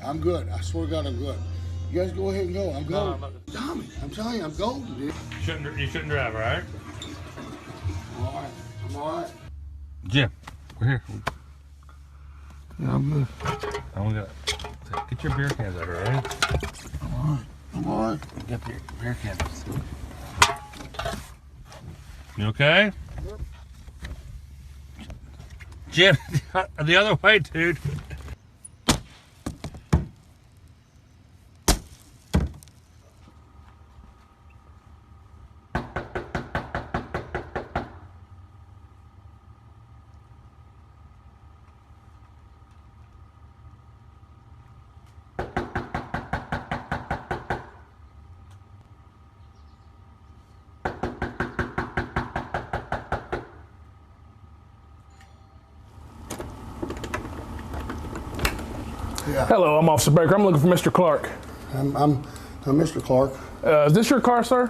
I'm good. I swear to God, I'm good. You guys go ahead and go. I'm going. No, Tommy, I'm telling you, I'm golden, dude. you shouldn't drive, all right? I'm all right. I'm all right. Jim, we're here. Yeah, I'm good. Get your beer cans out here, all right? I'm all right. I'm all right. Get your beer cans. You okay? Yep. Jim, the other way, dude. Yeah. Hello, I'm Officer Baker. I'm looking for Mr. Clark. I'm Mr. Clark. Is this your car, sir?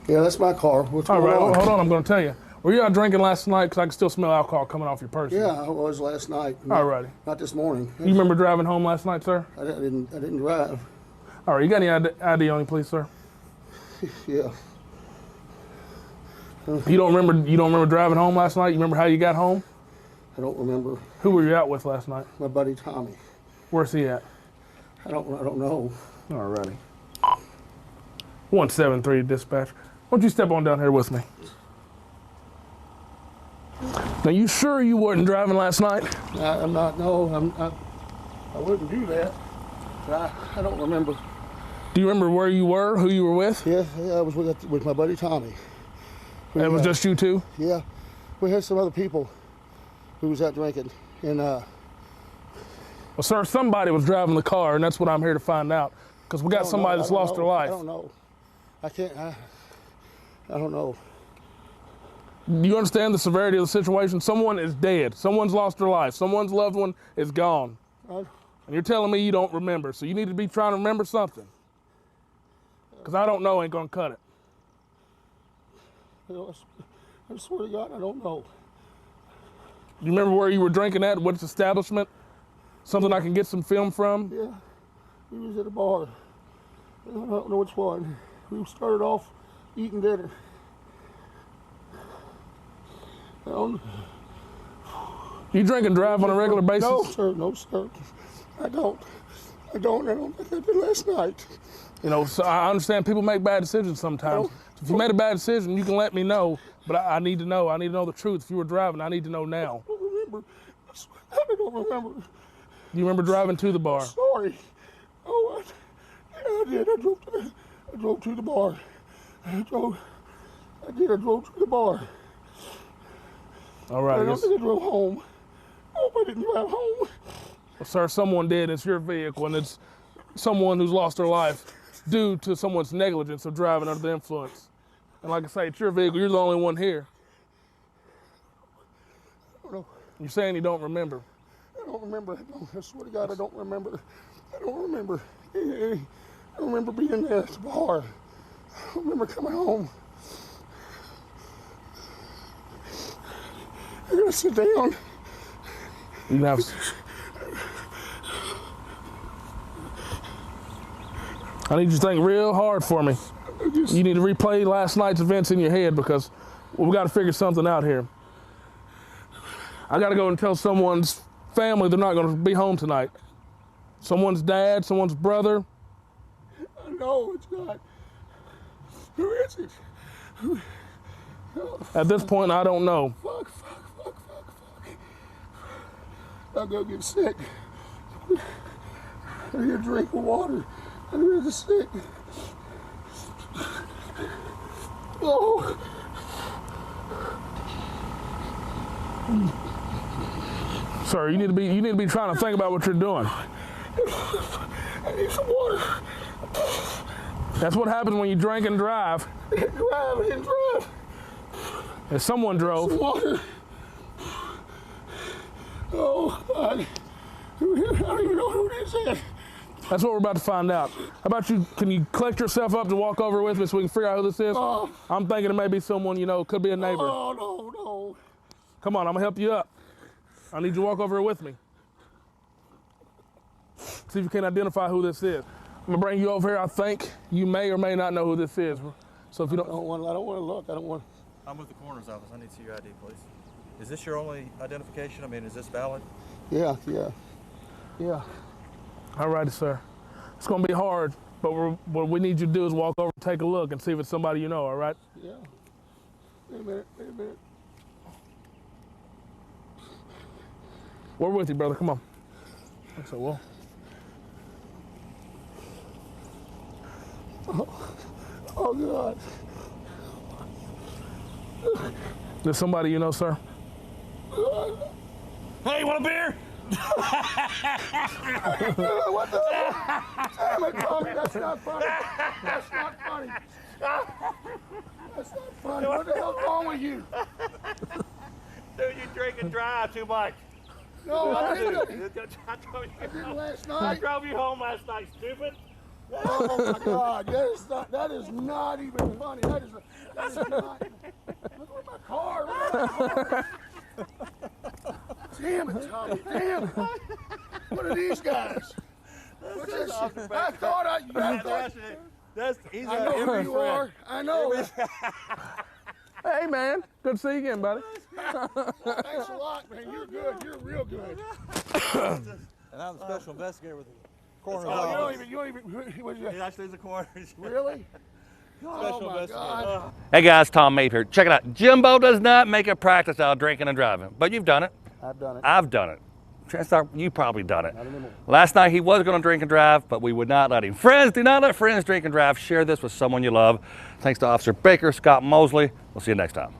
Yeah, that's my car. What's All going right, on? hold on. I'm going to tell you. Were you out drinking last night? Because I can still smell alcohol coming off your person. Yeah, I was last night. All righty. Not this morning. You remember driving home last night, sir? I didn't drive. All right. You got any ID on you, please, sir? Yeah. You don't remember driving home last night? You remember how you got home? I don't remember. Who were you out with last night? My buddy Tommy. Where's he at? I don't know. All righty. 173 dispatch. Why don't you step on down here with me? Now, you sure you weren't driving last night? I'm not. No, I wouldn't do that. I don't remember. Do you remember where you were, who you were with? Yeah, I was with my buddy Tommy. It was just you two? Yeah, we had some other people who was out drinking, and Well, sir, somebody was driving the car, and that's what I'm here to find out. Because we got somebody that's lost their life. I don't know. I can't. I don't know. Do you understand the severity of the situation? Someone is dead. Someone's lost their life. Someone's loved one is gone. And you're telling me you don't remember. So you need to be trying to remember something. Because I don't know ain't going to cut it. I swear to God, I don't know. You remember where you were drinking at? Which establishment? Something I can get some film from? Yeah, we was at a bar. I don't know which one. We started off eating dinner. You drink and drive on a regular basis? No, sir. No, sir. I don't think I did last night. You know, so I understand people make bad decisions sometimes. So if you made a bad decision, you can let me know. But I need to know. I need to know the truth. If you were driving, I need to know now. I don't remember. I don't remember. You remember driving to the bar? Sorry. Oh, yeah, I did. I drove to the bar. I drove to the bar. All right. I don't think I drove home. I hope I didn't drive home. Well, sir, someone did. It's your vehicle, and it's someone who's lost their life due to someone's negligence of driving under the influence. And like I say, it's your vehicle. You're the only one here. I don't know. You're saying you don't remember. I don't remember. I swear to God, I don't remember. I don't remember. I don't remember being there at the bar. I don't remember coming home. I'm gonna sit down. You can have. I need you to think real hard for me. You need to replay last night's events in your head because we got to figure something out here. I got to go and tell someone's family they're not going to be home tonight. Someone's dad, someone's brother. No, it's not. Who is it? At this point, I don't know. Fuck. I'm gonna get sick. I need a drink of water. I'm gonna get sick. Oh. Sir, you need to be trying to think about what you're doing. I need some water. That's what happens when you drink and drive. I didn't drive. If someone drove. Some water. Oh, God. I don't even know who it is. That's what we're about to find out. How about you, can you collect yourself up to walk over with me so we can figure out who this is? I'm thinking it may be someone, you know, could be a neighbor. Oh, no. Come on, I'm gonna help you up. I need you to walk over here with me. see if you can identify who this is. I'm gonna bring you over here. I think you may or may not know who this is. So if you don't, I don't want to look. I don't want. I'm with the coroner's office. I need to see your ID, please. Is this your only identification? I mean, is this valid? Yeah. all righty, sir. It's gonna be hard, but what we need you to do is walk over and take a look and see if it's somebody you know, all right? Yeah. Wait a minute. We're with you, brother. Come on. So, well. Oh God. There's somebody you know, sir? Hey, you want a beer? What the hell? Damn it, Tommy, that's not funny. That's not funny. That's not funny. What the hell's wrong with you? Dude, you drink and drive too much. No, I didn't. I drove I did last I night. drove you home last night, stupid. Oh my God, that is not even funny. That is not. Look at my car. Look at my car. Damn it, Tommy. Damn it. What are these guys? What's this? I thought He's I know who you are. I know. Hey, man. Good to see you again, buddy. Thanks a lot, man. You're good. You're real good. And I'm the special investigator with the coroner's Oh, office. you don't even, what is that? He actually is a coroner's. Really? Oh Special my investigator. God. Hey guys, Tom Mabe here. Check it out. Jimbo does not make a practice out of drinking and driving, but you've done it. I've done it. I've done it. Chances are you probably done it. Not anymore. Last night he was going to drink and drive, but we would not let him. Friends, do not let friends drink and drive. Share this with someone you love. Thanks to Officer Baker, Scott Mosley. We'll see you next time.